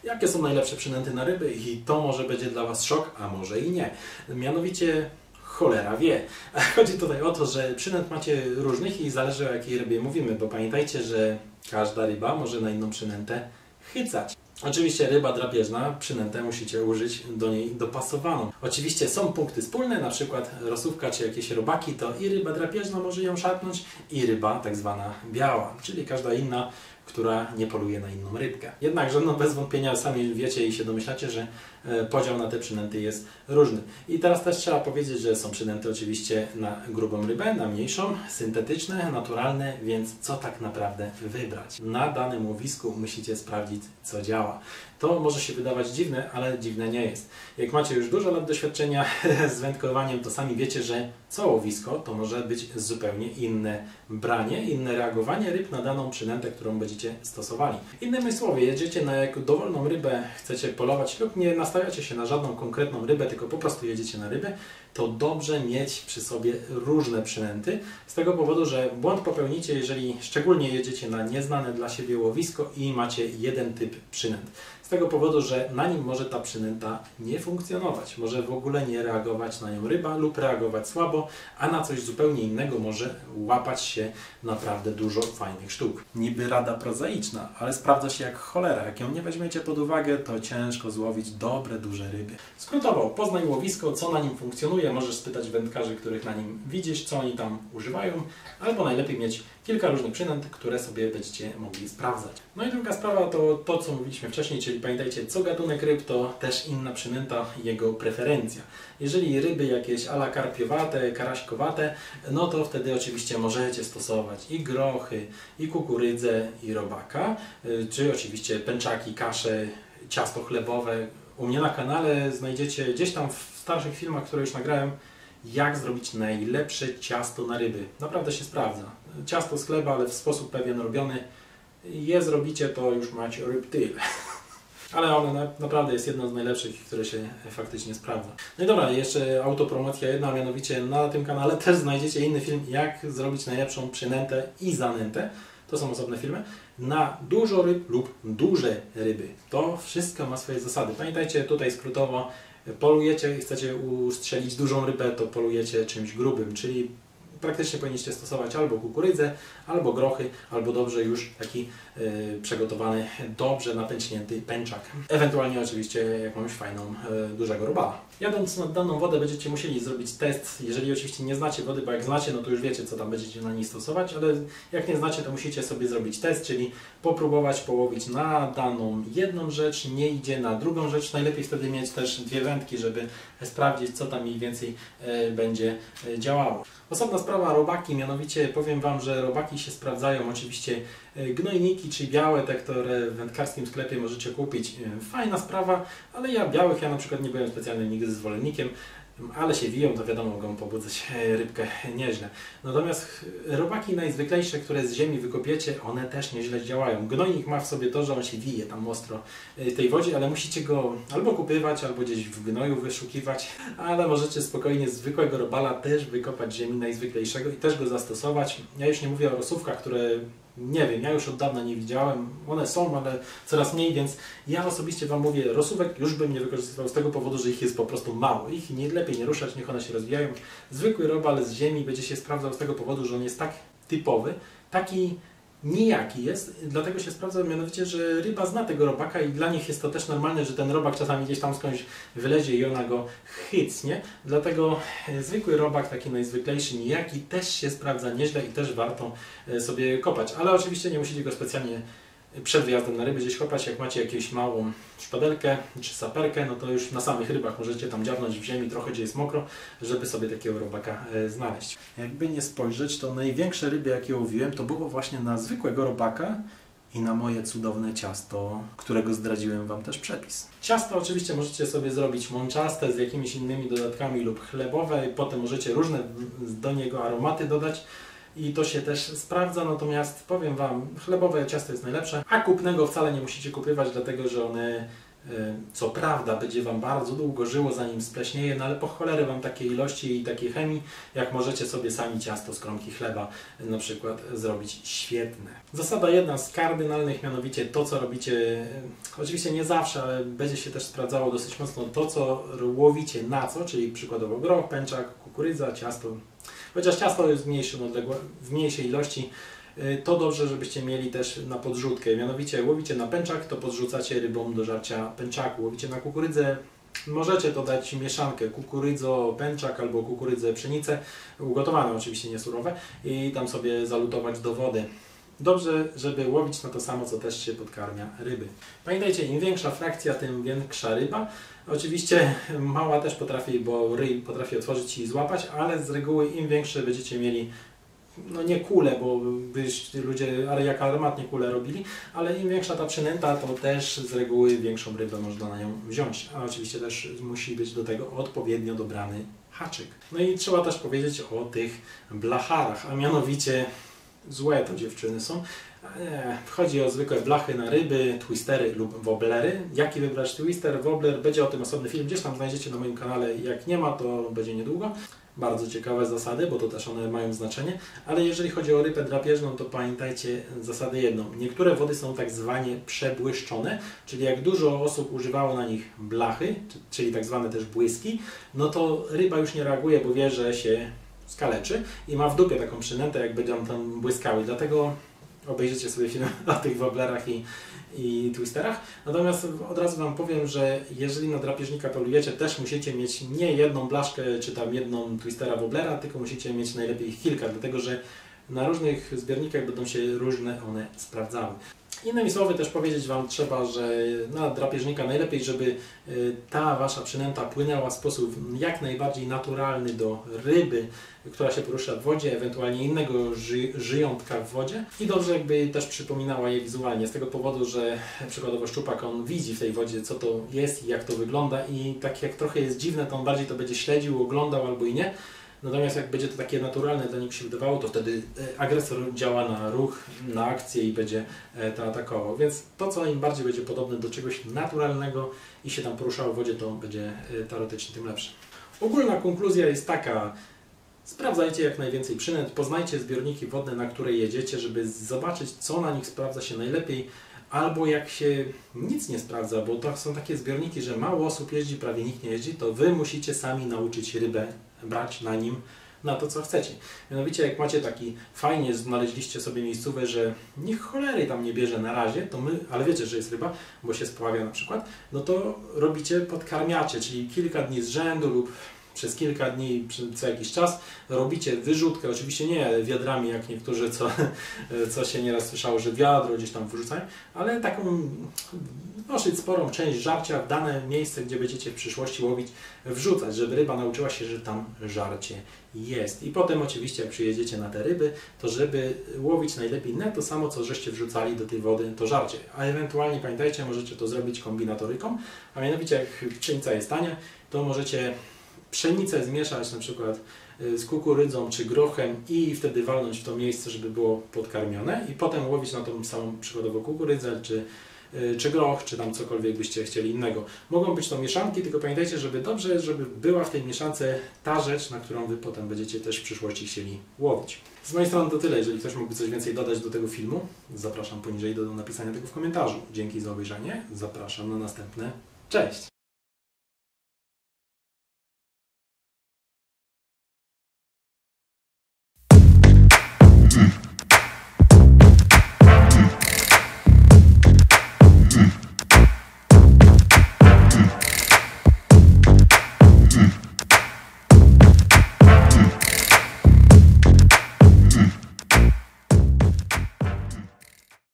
jakie są najlepsze przynęty na ryby i to może będzie dla Was szok, a może i nie. Mianowicie cholera wie. Chodzi tutaj o to, że przynęt macie różnych i zależy o jakiej rybie mówimy, bo pamiętajcie, że każda ryba może na inną przynętę chycać. Oczywiście ryba drapieżna, przynętę musicie użyć do niej dopasowaną. Oczywiście są punkty wspólne, na przykład rosówka czy jakieś robaki, to i ryba drapieżna może ją szarpnąć, i ryba tak zwana biała, czyli każda inna, która nie poluje na inną rybkę. Jednakże no bez wątpienia sami wiecie i się domyślacie, że podział na te przynęty jest różny. I teraz też trzeba powiedzieć, że są przynęty oczywiście na grubą rybę, na mniejszą, syntetyczne, naturalne, więc co tak naprawdę wybrać? Na danym łowisku musicie sprawdzić, co działa. To może się wydawać dziwne, ale dziwne nie jest. Jak macie już dużo lat doświadczenia z wędkowaniem, to sami wiecie, że co łowisko to może być zupełnie inne branie, inne reagowanie ryb na daną przynętę, którą będziecie stosowali. Innymi słowy, jedziecie na jakąś dowolną rybę, chcecie polować lub nie nastawiacie się na żadną konkretną rybę, tylko po prostu jedziecie na rybę, to dobrze mieć przy sobie różne przynęty. Z tego powodu, że błąd popełnicie, jeżeli szczególnie jedziecie na nieznane dla siebie łowisko i macie jeden typ przynęt. Z tego powodu, że na nim może ta przynęta nie funkcjonować, może w ogóle nie reagować na nią ryba lub reagować słabo, a na coś zupełnie innego może łapać się naprawdę dużo fajnych sztuk. Niby rada prozaiczna, ale sprawdza się jak cholera. Jak ją nie weźmiecie pod uwagę, to ciężko złowić dobre, duże ryby. Skrótowo, poznaj łowisko, co na nim funkcjonuje, możesz spytać wędkarzy, których na nim widzisz, co oni tam używają, albo najlepiej mieć kilka różnych przynęt, które sobie będziecie mogli sprawdzać. No i druga sprawa to, co mówiliśmy wcześniej, czyli pamiętajcie, co gatunek ryb, to też inna przynęta, jego preferencja. Jeżeli ryby jakieś ala karpiowate, karaśkowate, no to wtedy oczywiście możecie stosować i grochy, i kukurydzę, i robaka, czy oczywiście pęczaki, kasze, ciasto chlebowe. U mnie na kanale znajdziecie gdzieś tam w starszych filmach, które już nagrałem, jak zrobić najlepsze ciasto na ryby. Naprawdę się sprawdza. Ciasto z chleba, ale w sposób pewien robiony. Je zrobicie, to już macie ryb tyle. Ale one naprawdę jest jedno z najlepszych, które się faktycznie sprawdza. No i dobra, jeszcze autopromocja jedna, mianowicie na tym kanale też znajdziecie inny film, jak zrobić najlepszą przynętę i zanętę. To są osobne filmy. Na dużo ryb lub duże ryby. To wszystko ma swoje zasady. Pamiętajcie tutaj skrótowo, polujecie i chcecie ustrzelić dużą rybę, to polujecie czymś grubym, czyli praktycznie powinniście stosować albo kukurydzę, albo grochy, albo dobrze już taki przygotowany, dobrze napęcznięty pęczak. Ewentualnie oczywiście jakąś fajną, dużego robala. Jadąc na daną wodę będziecie musieli zrobić test, jeżeli oczywiście nie znacie wody, bo jak znacie, no to już wiecie, co tam będziecie na niej stosować, ale jak nie znacie, to musicie sobie zrobić test, czyli popróbować połowić na daną jedną rzecz, nie idzie na drugą rzecz. Najlepiej wtedy mieć też dwie wędki, żeby sprawdzić, co tam mniej więcej będzie działało. Osobna sprawa robaki, mianowicie powiem Wam, że robaki się sprawdzają. Oczywiście gnojniki, czy białe, te, które w wędkarskim sklepie możecie kupić. Fajna sprawa, ale ja na przykład nie byłem specjalnym nigdy zwolennikiem, ale się wiją, to wiadomo, mogą pobudzać rybkę nieźle. Natomiast robaki najzwyklejsze, które z ziemi wykopiecie, one też nieźle działają. Gnojnik ma w sobie to, że on się wije tam ostro w tej wodzie, ale musicie go albo kupywać, albo gdzieś w gnoju wyszukiwać, ale możecie spokojnie zwykłego robala też wykopać z ziemi najzwyklejszego i też go zastosować. Ja już nie mówię o rosówkach, które nie wiem, ja już od dawna nie widziałem, one są, ale coraz mniej, więc ja osobiście Wam mówię, rosówek już bym nie wykorzystywał z tego powodu, że ich jest po prostu mało. Ich lepiej nie ruszać, niech one się rozwijają. Zwykły robal z ziemi będzie się sprawdzał z tego powodu, że on jest tak typowy, taki nijaki jest, dlatego się sprawdza mianowicie, że ryba zna tego robaka i dla nich jest to też normalne, że ten robak czasami gdzieś tam skądś wylezie i ona go chycnie. Dlatego zwykły robak, taki najzwyklejszy, nijaki, też się sprawdza nieźle i też warto sobie kopać. Ale oczywiście nie musicie go specjalnie przed wyjazdem na ryby gdzieś kopać. Jak macie jakąś małą szpadelkę czy saperkę, no to już na samych rybach możecie tam dziabnąć w ziemi trochę, gdzie jest mokro, żeby sobie takiego robaka znaleźć. Jakby nie spojrzeć, to największe ryby, jakie łowiłem, to było właśnie na zwykłego robaka i na moje cudowne ciasto, którego zdradziłem Wam też przepis. Ciasto oczywiście możecie sobie zrobić mączaste z jakimiś innymi dodatkami lub chlebowe i potem możecie różne do niego aromaty dodać. I to się też sprawdza, natomiast powiem Wam, chlebowe ciasto jest najlepsze, a kupnego wcale nie musicie kupywać, dlatego że one Co prawda będzie Wam bardzo długo żyło, zanim spleśnieje, no ale po cholerę Wam takiej ilości i takiej chemii, jak możecie sobie sami ciasto z kromki chleba na przykład zrobić, świetne. Zasada jedna z kardynalnych, mianowicie to, co robicie, oczywiście nie zawsze, ale będzie się też sprawdzało dosyć mocno, to, co łowicie na co, czyli przykładowo groch, pęczak, kukurydza, ciasto. Chociaż ciasto jest w mniejszej ilości, to dobrze, żebyście mieli też na podrzutkę. Mianowicie łowicie na pęczak, to podrzucacie rybom do żarcia pęczaku. Łowicie na kukurydzę, możecie to dać mieszankę kukurydzo, pęczak albo kukurydzę, pszenicę, ugotowane oczywiście, nie surowe, i tam sobie zalutować do wody. Dobrze, żeby łowić na to samo, co też się podkarmia ryby. Pamiętajcie, im większa frakcja, tym większa ryba. Oczywiście mała też potrafi, bo ryj potrafi otworzyć i złapać, ale z reguły im większe będziecie mieli, no nie kule, bo ludzie jak armatnie kule robili, ale im większa ta przynęta, to też z reguły większą rybę można na nią wziąć. A oczywiście też musi być do tego odpowiednio dobrany haczyk. No i trzeba też powiedzieć o tych blacharach, a mianowicie złe to dziewczyny są. Chodzi o zwykłe blachy na ryby, twistery lub wobblery. Jaki wybrać twister, wobbler? Będzie o tym osobny film, gdzieś tam znajdziecie na moim kanale. Jak nie ma, to będzie niedługo. Bardzo ciekawe zasady, bo to też one mają znaczenie. Ale jeżeli chodzi o rybę drapieżną, to pamiętajcie zasadę jedną. Niektóre wody są tak zwane przebłyszczone, czyli jak dużo osób używało na nich blachy, czyli tak zwane też błyski, no to ryba już nie reaguje, bo wie, że się skaleczy i ma w dupie taką przynętę, jak będą tam błyskały. Dlatego obejrzycie sobie film o tych wobblerach i twisterach. Natomiast od razu Wam powiem, że jeżeli na drapieżnika polujecie, też musicie mieć nie jedną blaszkę czy tam jedną twistera wobblera, tylko musicie mieć najlepiej ich kilka, dlatego że na różnych zbiornikach będą się różne one sprawdzały. Innymi słowy też powiedzieć Wam trzeba, że na drapieżnika najlepiej, żeby ta Wasza przynęta płynęła w sposób jak najbardziej naturalny do ryby, która się porusza w wodzie, ewentualnie innego żyjątka w wodzie, i dobrze jakby też przypominała je wizualnie, z tego powodu, że przykładowo szczupak, on widzi w tej wodzie, co to jest i jak to wygląda, i tak jak trochę jest dziwne, to on bardziej to będzie śledził, oglądał albo i nie. Natomiast jak będzie to takie naturalne dla nich się wydawało, to wtedy agresor działa na ruch, na akcję i będzie to atakował. Więc to, co im bardziej będzie podobne do czegoś naturalnego i się tam poruszało w wodzie, to będzie teoretycznie tym lepsze. Ogólna konkluzja jest taka: sprawdzajcie jak najwięcej przynęt, poznajcie zbiorniki wodne, na które jedziecie, żeby zobaczyć, co na nich sprawdza się najlepiej, albo jak się nic nie sprawdza, bo to są takie zbiorniki, że mało osób jeździ, prawie nikt nie jeździ, to Wy musicie sami nauczyć rybę brać na nim na to, co chcecie. Mianowicie jak macie taki, fajnie znaleźliście sobie miejscówę, że niech cholery tam nie bierze na razie, to ale wiecie, że jest ryba, bo się spławia na przykład, no to robicie, podkarmiacie, czyli kilka dni z rzędu lub przez kilka dni, co jakiś czas robicie wyrzutkę, oczywiście nie wiadrami jak niektórzy, co się nieraz słyszało, że wiadro gdzieś tam wyrzucają, ale taką dosyć sporą część żarcia w dane miejsce, gdzie będziecie w przyszłości łowić, wrzucać, żeby ryba nauczyła się, że tam żarcie jest. I potem oczywiście jak przyjedziecie na te ryby, to żeby łowić najlepiej nie to samo, co żeście wrzucali do tej wody, to żarcie. A ewentualnie pamiętajcie, możecie to zrobić kombinatoryką, a mianowicie jak pszenica jest tania, to możecie pszenicę zmieszać na przykład z kukurydzą czy grochem i wtedy walnąć w to miejsce, żeby było podkarmione, i potem łowić na tą samą przykładowo kukurydzę czy groch, czy tam cokolwiek byście chcieli innego. Mogą być to mieszanki, tylko pamiętajcie, żeby dobrze, żeby była w tej mieszance ta rzecz, na którą Wy potem będziecie też w przyszłości chcieli łowić. Z mojej strony to tyle. Jeżeli ktoś mógłby coś więcej dodać do tego filmu, zapraszam poniżej do napisania tego w komentarzu. Dzięki za obejrzenie, zapraszam na następne. Cześć!